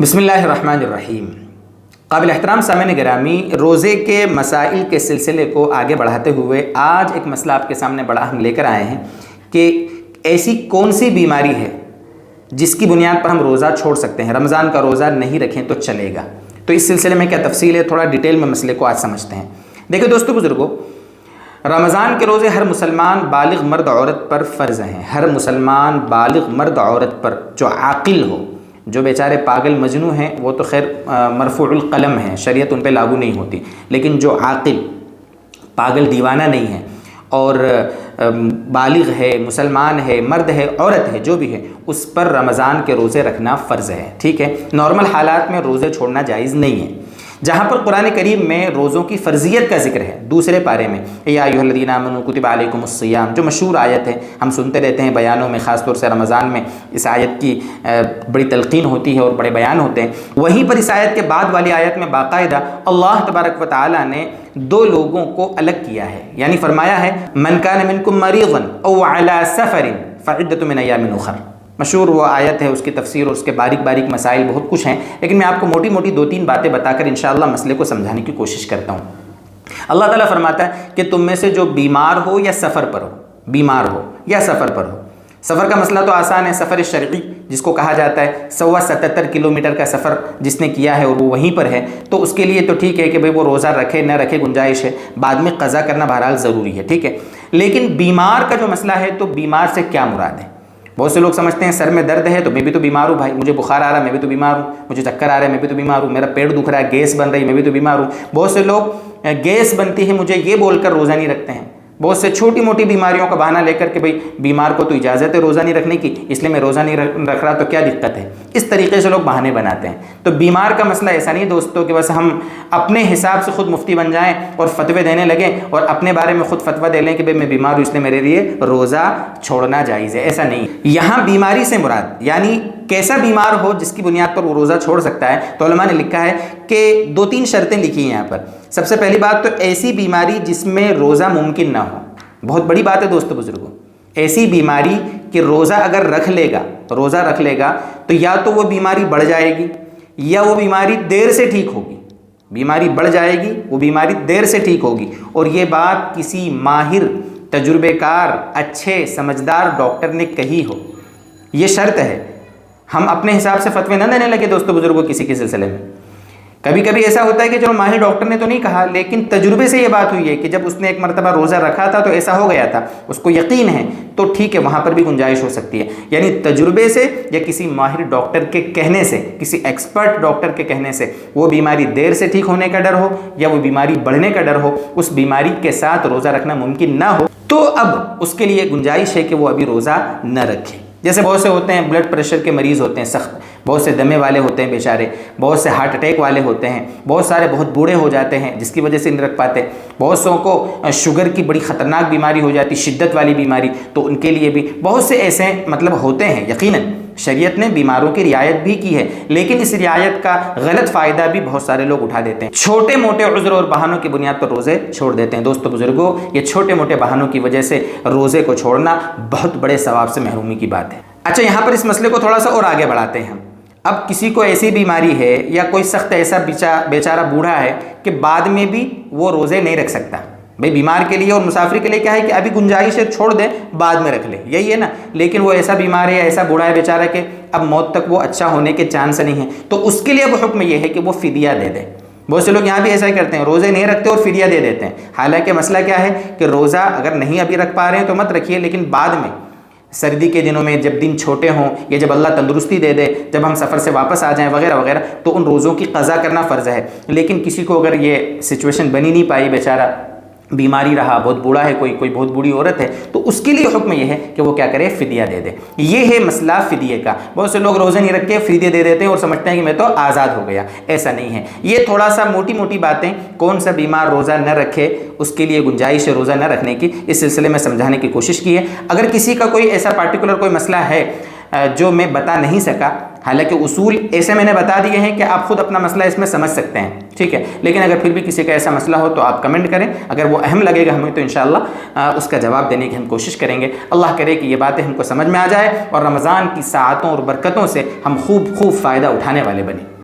بسم اللہ الرحمن الرحیم۔ قابل احترام سامعین گرامی، روزے کے مسائل کے سلسلے کو آگے بڑھاتے ہوئے آج ایک مسئلہ آپ کے سامنے بڑا اہم لے کر آئے ہیں کہ ایسی کون سی بیماری ہے جس کی بنیاد پر ہم روزہ چھوڑ سکتے ہیں، رمضان کا روزہ نہیں رکھیں تو چلے گا۔ تو اس سلسلے میں کیا تفصیل ہے، تھوڑا ڈیٹیل میں مسئلے کو آج سمجھتے ہیں۔ دیکھیں دوستو بزرگوں، رمضان کے روزے ہر مسلمان بالغ مرد عورت پر فرض ہیں۔ ہر مسلمان بالغ مرد عورت پر جو عاقل ہو، جو بیچارے پاگل مجنوں ہیں وہ تو خیر مرفوع القلم ہیں، شریعت ان پہ لاگو نہیں ہوتی، لیکن جو عاقل پاگل دیوانہ نہیں ہے اور بالغ ہے، مسلمان ہے، مرد ہے، عورت ہے، جو بھی ہے، اس پر رمضان کے روزے رکھنا فرض ہے۔ ٹھیک ہے، نارمل حالات میں روزے چھوڑنا جائز نہیں ہے۔ جہاں پر قرآن کریم میں روزوں کی فرضیت کا ذکر ہے، دوسرے پارے میں یا ایھا الذین آمنوا کتب علیکم الصیام، جو مشہور آیت ہے، ہم سنتے رہتے ہیں بیانوں میں، خاص طور سے رمضان میں اس آیت کی بڑی تلقین ہوتی ہے اور بڑے بیان ہوتے ہیں۔ وہیں پر اس آیت کے بعد والی آیت میں باقاعدہ اللہ تبارک و تعالیٰ نے دو لوگوں کو الگ کیا ہے، یعنی فرمایا ہے من کان منکم مریضا او علی سفر فعدۃ من ایام اخر۔ مشہور وہ آیت ہے، اس کی تفسیر اور اس کے باریک باریک مسائل بہت کچھ ہیں، لیکن میں آپ کو موٹی موٹی دو تین باتیں بتا کر انشاءاللہ مسئلے کو سمجھانے کی کوشش کرتا ہوں۔ اللہ تعالیٰ فرماتا ہے کہ تم میں سے جو بیمار ہو یا سفر پر ہو، بیمار ہو یا سفر پر ہو۔ سفر کا مسئلہ تو آسان ہے، سفر شرعی جس کو کہا جاتا ہے 177 کلومیٹر کا سفر جس نے کیا ہے اور وہ وہیں پر ہے، تو اس کے لیے تو ٹھیک ہے کہ بھئی وہ روزہ رکھے نہ رکھے گنجائش ہے، بعد میں قضا کرنا بہرحال ضروری ہے، ٹھیک ہے۔ لیکن بیمار کا جو مسئلہ ہے تو بیمار سے کیا مراد ہے؟ بہت سے لوگ سمجھتے ہیں سر میں درد ہے تو میں بھی تو بیمار ہوں بھائی، مجھے بخار آ رہا ہے میں بھی تو بیمار ہوں، مجھے چکر آ رہا ہے میں بھی تو بیمار ہوں، میرا پیٹ دکھ رہا ہے، گیس بن رہی ہے میں بھی تو بیمار ہوں۔ بہت سے لوگ گیس بنتی ہے مجھے یہ بول کر روزہ نہیں رکھتے ہیں، بہت سے چھوٹی موٹی بیماریوں کا بہانہ لے کر کہ بھئی بیمار کو تو اجازت ہے روزہ نہیں رکھنے کی، اس لیے میں روزہ نہیں رکھ رہا تو کیا دقت ہے، اس طریقے سے لوگ بہانے بناتے ہیں۔ تو بیمار کا مسئلہ ایسا نہیں دوستو کہ بس ہم اپنے حساب سے خود مفتی بن جائیں اور فتوے دینے لگیں اور اپنے بارے میں خود فتویٰ دے لیں کہ بھئی میں بیمار ہوں اس لیے میرے لیے روزہ چھوڑنا جائز ہے، ایسا نہیں۔ یہاں بیماری سے مراد یعنی کیسا بیمار ہو جس کی بنیاد پر وہ روزہ چھوڑ سکتا ہے، تو علماء نے لکھا ہے کہ دو تین شرطیں لکھی ہیں یہاں پر۔ سب سے پہلی بات تو ایسی بیماری جس میں روزہ ممکن نہ ہو، بہت بڑی بات ہے دوستو بزرگوں، ایسی بیماری کہ روزہ اگر رکھ لے گا تو یا تو وہ بیماری بڑھ جائے گی یا وہ بیماری دیر سے ٹھیک ہوگی، بیماری بڑھ جائے گی وہ بیماری دیر سے ٹھیک ہوگی، اور یہ بات کسی ماہر تجربے کار اچھے سمجھدار ڈاکٹر نے کہی ہو، یہ شرط ہے۔ ہم اپنے حساب سے فتوے نہ دینے لگے دوستو بزرگوں کسی کے سلسلے میں۔ کبھی کبھی ایسا ہوتا ہے کہ چلو ماہر ڈاکٹر نے تو نہیں کہا، لیکن تجربے سے یہ بات ہوئی ہے کہ جب اس نے ایک مرتبہ روزہ رکھا تھا تو ایسا ہو گیا تھا، اس کو یقین ہے، تو ٹھیک ہے وہاں پر بھی گنجائش ہو سکتی ہے۔ یعنی تجربے سے یا کسی ماہر ڈاکٹر کے کہنے سے، کسی ایکسپرٹ ڈاکٹر کے کہنے سے وہ بیماری دیر سے ٹھیک ہونے کا ڈر ہو یا وہ بیماری بڑھنے کا ڈر ہو، اس بیماری کے ساتھ روزہ رکھنا ممکن نہ ہو، تو اب اس کے لیے گنجائش ہے کہ وہ ابھی روزہ نہ رکھے۔ جیسے بہت سے ہوتے ہیں بلڈ پریشر کے مریض ہوتے ہیں سخت، بہت سے دمے والے ہوتے ہیں بیچارے، بہت سے ہارٹ اٹیک والے ہوتے ہیں، بہت سارے بہت بوڑھے ہو جاتے ہیں جس کی وجہ سے نہیں رکھ پاتے، بہت سو کو شوگر کی بڑی خطرناک بیماری ہو جاتی، شدت والی بیماری، تو ان کے لیے بھی بہت سے ایسے ہوتے ہیں۔ یقیناً شریعت نے بیماروں کی رعایت بھی کی ہے، لیکن اس رعایت کا غلط فائدہ بھی بہت سارے لوگ اٹھا دیتے ہیں، چھوٹے موٹے عذر اور بہانوں کی بنیاد پر روزے چھوڑ دیتے ہیں۔ دوستو بزرگوں، یہ چھوٹے موٹے بہانوں کی وجہ سے روزے کو چھوڑنا بہت بڑے ثواب سے محرومی کی بات ہے۔ اچھا، یہاں پر اس مسئلے کو تھوڑا سا اور آگے بڑھاتے ہیں ہم۔ اب کسی کو ایسی بیماری ہے یا کوئی سخت ایسا بیچارہ بوڑھا ہے کہ بعد میں بھی وہ روزے نہیں رکھ سکتا، بھئی بیمار کے لیے اور مسافر کے لیے کیا ہے کہ ابھی گنجائش ہے چھوڑ دے بعد میں رکھ لے، یہی ہے نا، لیکن وہ ایسا بیمار ہے ایسا بوڑھا ہے بیچارہ کہ اب موت تک وہ اچھا ہونے کے چانس نہیں ہے، تو اس کے لیے وہ حکم یہ ہے کہ وہ فدیہ دے دے۔ بہت سے لوگ یہاں بھی ایسا ہی کرتے ہیں، روزے نہیں رکھتے اور فدیہ دے دیتے ہیں، حالانکہ مسئلہ کیا ہے کہ روزہ اگر نہیں ابھی رکھ پا رہے ہیں تو مت رکھیے، لیکن بعد میں سردی کے دنوں میں جب دن چھوٹے ہوں یا جب اللہ تندرستی دے دے، جب ہم سفر سے واپس آ جائیں وغیرہ وغیرہ، تو ان روزوں کی قضا کرنا فرض ہے۔ لیکن کسی کو اگر یہ سچویشن بنی نہیں پائی، بیچارہ بیماری رہا، بہت بوڑھا ہے، کوئی بہت بوڑھی عورت ہے، تو اس کے لیے حکم یہ ہے کہ وہ کیا کرے، فدیہ دے دے۔ یہ ہے مسئلہ فدیے کا۔ بہت سے لوگ روزے نہیں رکھ کے فدیہ دے دیتے ہیں اور سمجھتے ہیں کہ میں تو آزاد ہو گیا، ایسا نہیں ہے۔ یہ تھوڑا سا موٹی موٹی باتیں، کون سا بیمار روزہ نہ رکھے، اس کے لیے گنجائش ہے روزہ نہ رکھنے کی، اس سلسلے میں سمجھانے کی کوشش کی ہے۔ اگر کسی کا کوئی ایسا پارٹیکولر کوئی مسئلہ ہے جو میں بتا نہیں سکا، حالانکہ اصول ایسے میں نے بتا دیے ہیں کہ آپ خود اپنا مسئلہ اس میں سمجھ سکتے ہیں، ٹھیک ہے، لیکن اگر پھر بھی کسی کا ایسا مسئلہ ہو تو آپ کمنٹ کریں، اگر وہ اہم لگے گا ہمیں تو انشاءاللہ اس کا جواب دینے کی ہم کوشش کریں گے۔ اللہ کرے کہ یہ باتیں ہم کو سمجھ میں آ جائے اور رمضان کی ساعتوں اور برکتوں سے ہم خوب فائدہ اٹھانے والے بنیں۔